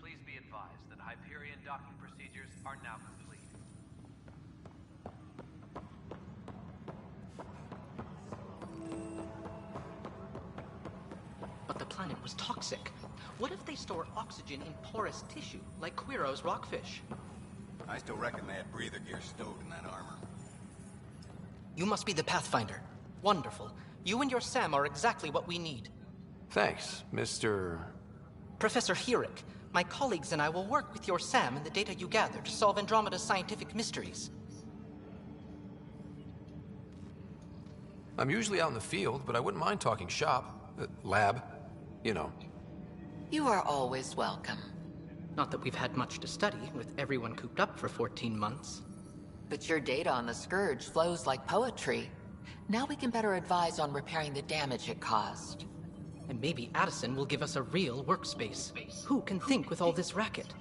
Please be advised that Hyperion docking procedures are now complete. But the planet was toxic. What if they store oxygen in porous tissue, like Quiro's rockfish? I still reckon they had breather gear stowed in that armor. You must be the Pathfinder. Wonderful. You and your Sam are exactly what we need. Thanks, Mr. Professor Herrick, my colleagues and I will work with your Sam and the data you gather to solve Andromeda's scientific mysteries. I'm usually out in the field, but I wouldn't mind talking shop. Lab. You know. You are always welcome. Not that we've had much to study, with everyone cooped up for 14 months. But your data on the Scourge flows like poetry. Now we can better advise on repairing the damage it caused. And maybe Addison will give us a real workspace. Who can think with all this racket?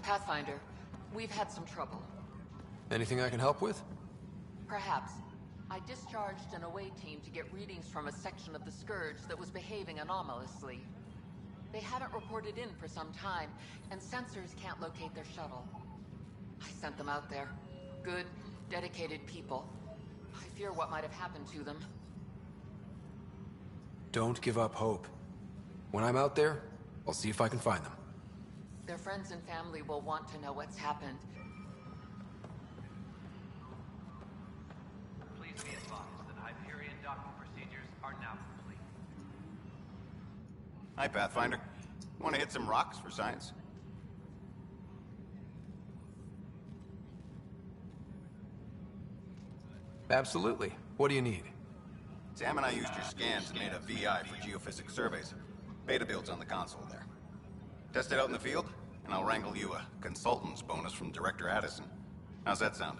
Pathfinder, we've had some trouble. Anything I can help with? Perhaps. I discharged an away team to get readings from a section of the Scourge that was behaving anomalously. They haven't reported in for some time, and sensors can't locate their shuttle. I sent them out there. Good, dedicated people. I fear what might have happened to them. Don't give up hope. When I'm out there, I'll see if I can find them. Their friends and family will want to know what's happened. docking procedures are now complete. Hi, Pathfinder. Want to hit some rocks for science? Absolutely. What do you need? Sam and I used your scans and made a VI for geophysics surveys. Beta builds on the console there. Test it out in the field, and I'll wrangle you a consultant's bonus from Director Addison. How's that sound?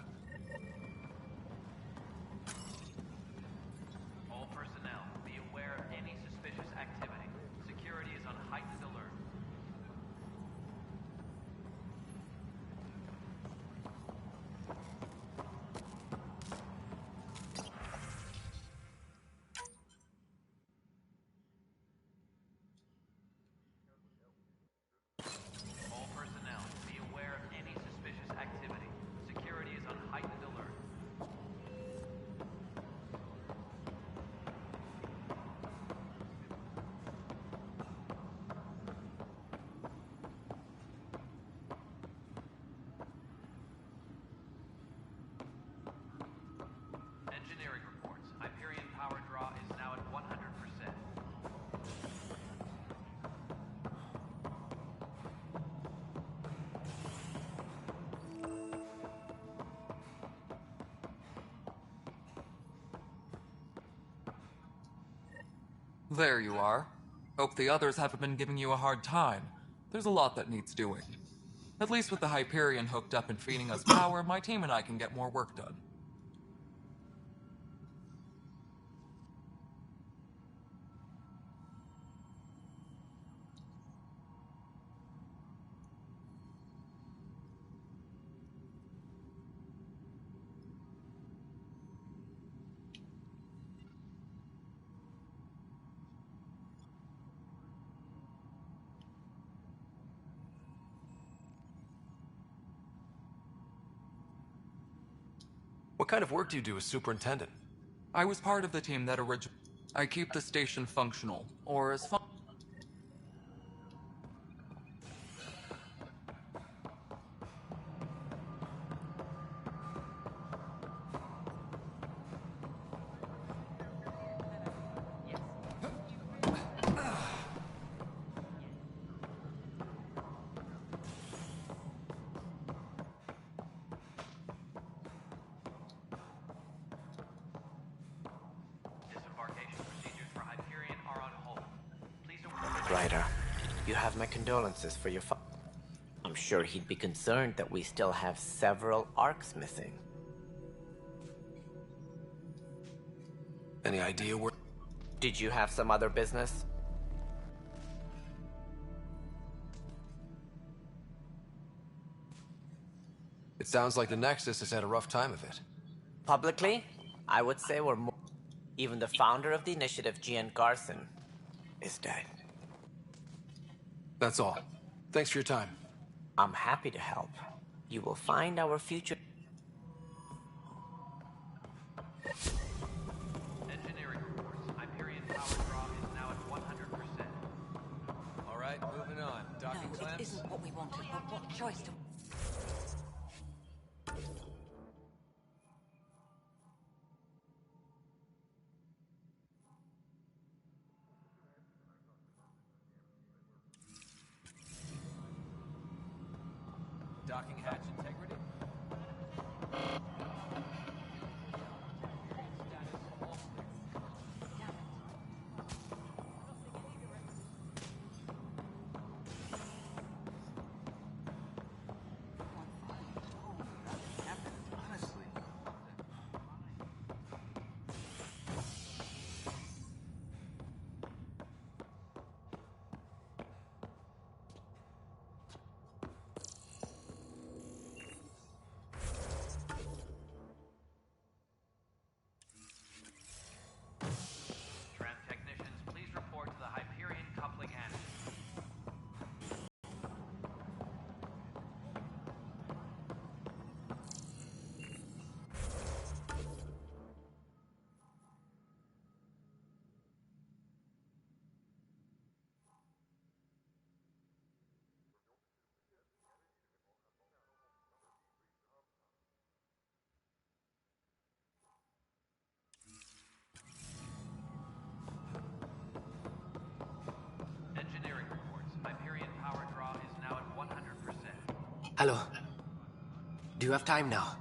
All personnel, be aware of any suspicious activity. Security is on heightened alert. All personnel, be aware of any suspicious activity. Security is on heightened alert. Engineering reports. Hyperion power draw is now at 100%. There you are. Hope the others haven't been giving you a hard time. There's a lot that needs doing. At least with the Hyperion hooked up and feeding us power, my team and I can get more work done. What kind of work do you do as superintendent? I was part of the team that I keep the station functional, or as fun. Disembarkation procedures for Hyperion are on hold. Please don't... Ryder, you have my condolences for your I'm sure he'd be concerned that we still have several arcs missing. Any idea where... Did you have some other business? It sounds like the Nexus has had a rough time of it. Publicly, I would say we're more... Even the founder of the initiative, Gian Garson, is dead. That's all. Thanks for your time. I'm happy to help. You will find our future... Engineering reports. Hyperion power draw is now at 100%. All right, moving on. Docking No, it clamps? isn't what we wanted, but what choice do... Docking hatch integrity? Hello. Do you have time now?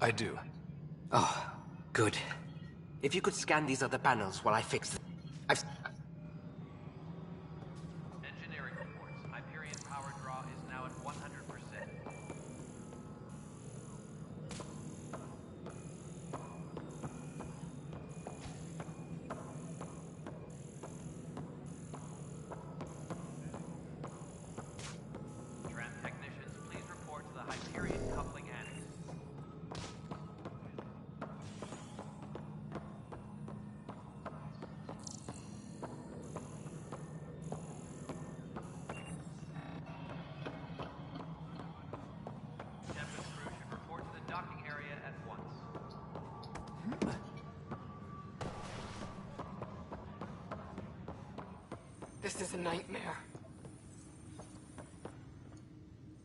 I do. Oh, good. If you could scan these other panels while I fix them. Engineering reports. Hyperion power draw is now at 100%. Tram technicians, please report to the Hyperion coupling annex. Tempest crew should report to the docking area at once. This is a nightmare.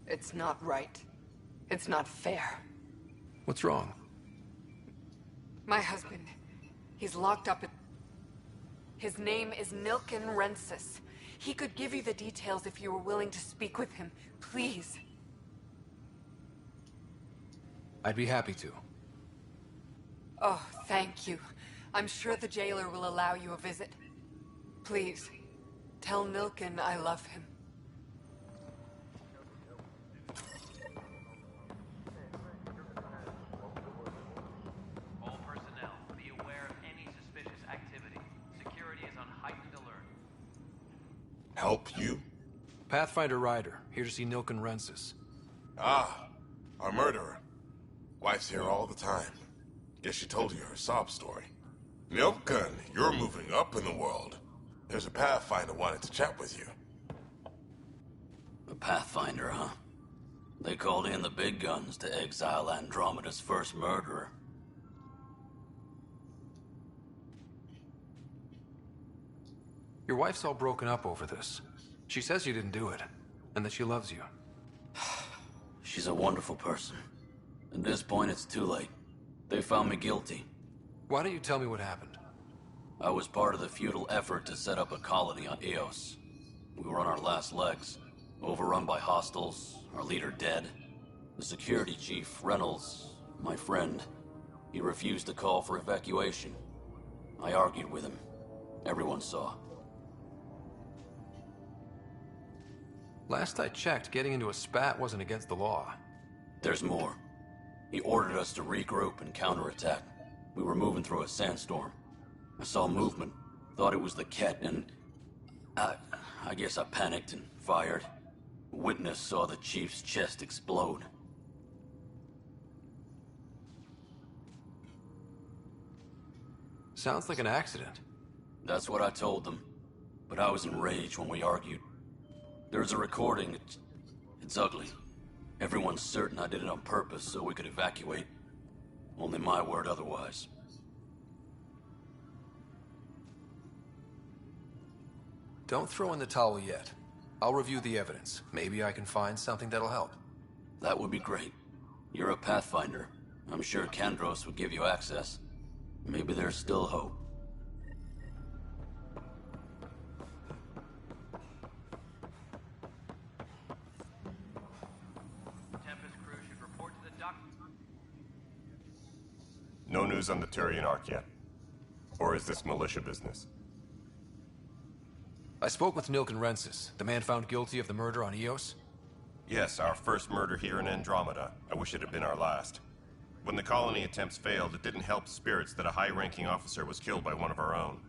It's not right. It's not fair. What's wrong? My husband, he's locked up at... His name is Milken Rensis. He could give you the details if you were willing to speak with him. Please. I'd be happy to. Oh, thank you. I'm sure the jailer will allow you a visit. Please, tell Milken I love him. All personnel, be aware of any suspicious activity. Security is on heightened alert. Help you? Pathfinder Ryder, here to see Nilken Rensis. Ah, our murderer. Wife's here all the time. Guess she told you her sob story. Milken, you're moving up in the world. There's a Pathfinder wanted to chat with you. A Pathfinder, huh? They called in the big guns to exile Andromeda's first murderer. Your wife's all broken up over this. She says you didn't do it, and that she loves you. She's a wonderful person. At this point, it's too late. They found me guilty. Why don't you tell me what happened? I was part of the futile effort to set up a colony on Eos. We were on our last legs, overrun by hostiles, our leader dead. The security chief, Reynolds, my friend, he refused to call for evacuation. I argued with him. Everyone saw. Last I checked, getting into a spat wasn't against the law. There's more. He ordered us to regroup and counterattack. We were moving through a sandstorm. I saw movement, thought it was the Ket, and I guess I panicked and fired. Witness saw the chief's chest explode. Sounds like an accident. That's what I told them. But I was enraged when we argued. There's a recording. It's ugly. Everyone's certain I did it on purpose so we could evacuate. Only my word otherwise. Don't throw in the towel yet. I'll review the evidence. Maybe I can find something that'll help. That would be great. You're a Pathfinder. I'm sure Kandros would give you access. Maybe there's still hope. Tempest crew should report to the dock. No news on the Turian Ark yet. Or is this militia business? I spoke with Nilken Rensis, the man found guilty of the murder on Eos. Yes, our first murder here in Andromeda. I wish it had been our last. When the colony attempts failed, it didn't help spirits that a high-ranking officer was killed by one of our own.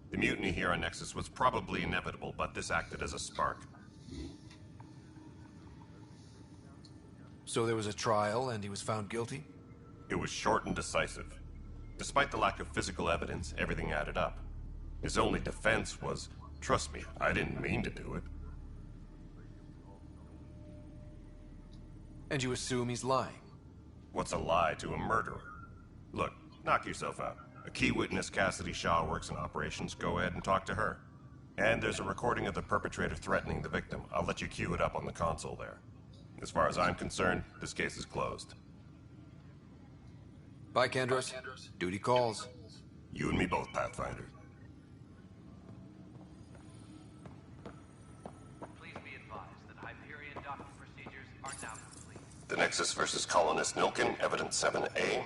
The mutiny here on Nexus was probably inevitable, but this acted as a spark. So there was a trial, and he was found guilty? It was short and decisive. Despite the lack of physical evidence, everything added up. His only defense was, trust me, I didn't mean to do it. And you assume he's lying? What's a lie to a murderer? Look, knock yourself out. A key witness, Cassidy Shaw, works in operations. Go ahead and talk to her. And there's a recording of the perpetrator threatening the victim. I'll let you cue it up on the console there. As far as I'm concerned, this case is closed. Bye, Kandros. Duty calls. You and me both, Pathfinder. Please be advised that Hyperion Nexus versus Colonist Nilkin, Evidence 7A.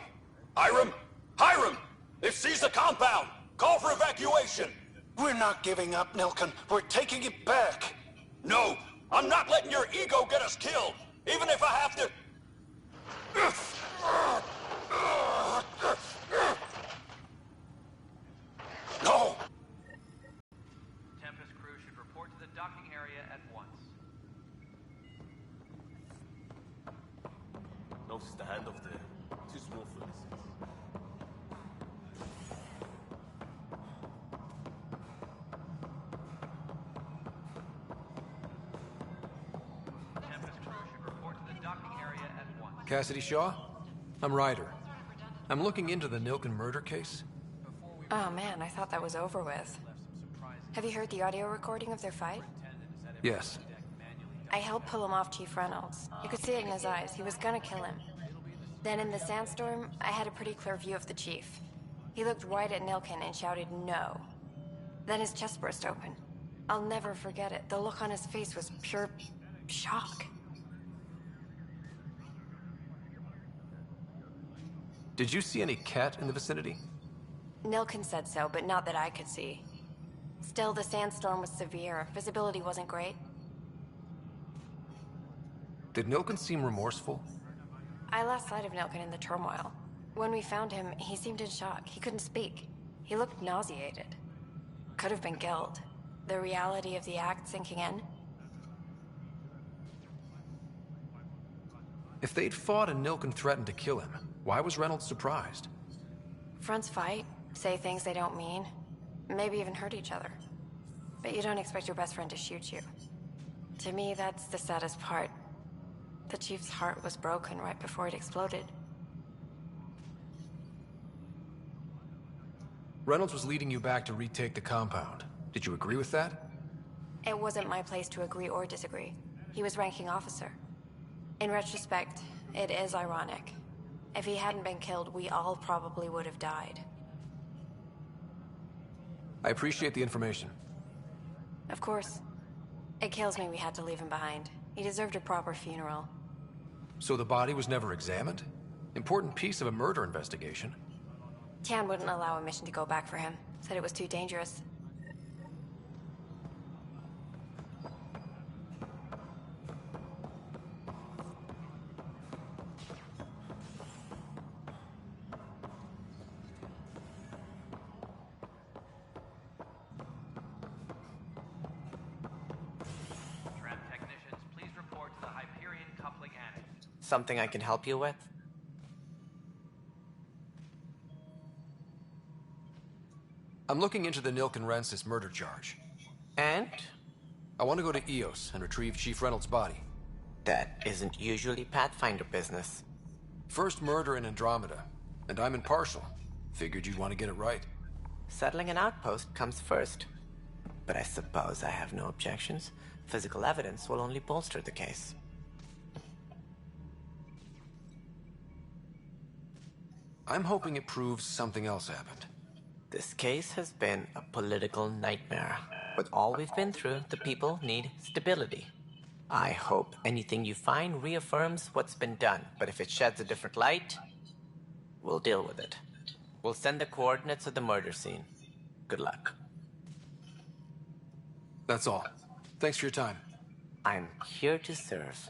Hiram! Hiram! They've seized the compound! Call for evacuation! We're not giving up, Nilkin. We're taking it back. No! I'm not letting your ego get us killed! Even if I have to... No! Tempest crew should report to the docking area at once. Notice the handoff there. Too small for this. Tempest crew should report to the docking area at once. Cassidy Shaw? I'm Ryder. I'm looking into the Nilkin murder case. Oh man, I thought that was over with. Have you heard the audio recording of their fight? Yes. I helped pull him off Chief Reynolds. You could see it in his eyes. He was gonna kill him. Then in the sandstorm, I had a pretty clear view of the chief. He looked right at Nilkin and shouted no. Then his chest burst open. I'll never forget it. The look on his face was pure shock. Did you see any cat in the vicinity? Nilkin said so, but not that I could see. Still, the sandstorm was severe. Visibility wasn't great. Did Nilkin seem remorseful? I lost sight of Nilkin in the turmoil. When we found him, he seemed in shock. He couldn't speak. He looked nauseated. Could have been guilt. The reality of the act sinking in. If they'd fought and Nilkin threatened to kill him, why was Reynolds surprised? Fronts fight, say things they don't mean, maybe even hurt each other. But you don't expect your best friend to shoot you. To me, that's the saddest part. The chief's heart was broken right before it exploded. Reynolds was leading you back to retake the compound. Did you agree with that? It wasn't my place to agree or disagree. He was ranking officer. In retrospect, it is ironic. If he hadn't been killed, we all probably would have died. I appreciate the information. Of course. It kills me we had to leave him behind. He deserved a proper funeral. So the body was never examined? Important piece of a murder investigation. Tian wouldn't allow a mission to go back for him. Said it was too dangerous. Something I can help you with? I'm looking into the Nilkin Rensis murder charge. And? I want to go to EOS and retrieve Chief Reynolds' body. That isn't usually Pathfinder business. First murder in Andromeda, and I'm impartial. Figured you'd want to get it right. Settling an outpost comes first. But I suppose I have no objections. Physical evidence will only bolster the case. I'm hoping it proves something else happened. This case has been a political nightmare. With all we've been through, the people need stability. I hope anything you find reaffirms what's been done, but if it sheds a different light, we'll deal with it. We'll send the coordinates of the murder scene. Good luck. That's all. Thanks for your time. I'm here to serve.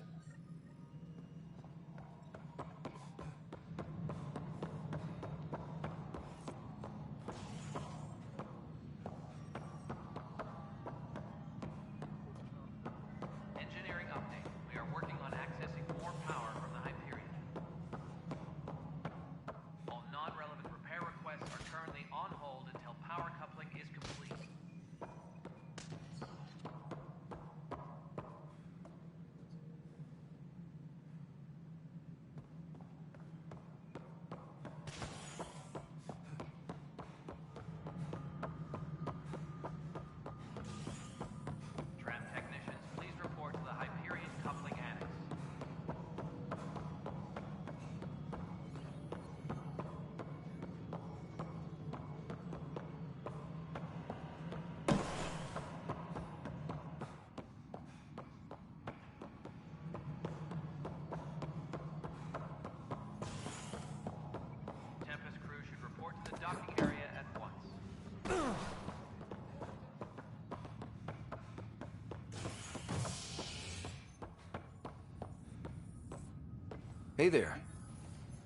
Hey there.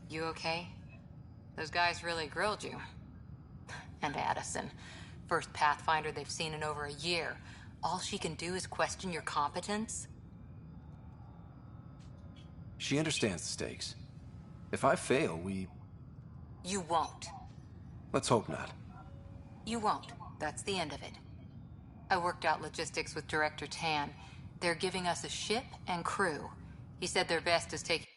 You okay? Those guys really grilled you. And Addison. First Pathfinder they've seen in over a year. All she can do is question your competence? She understands the stakes. If I fail, You won't. let's hope not. You won't. That's the end of it. I worked out logistics with Director Tan. They're giving us a ship and crew. He said their best is taking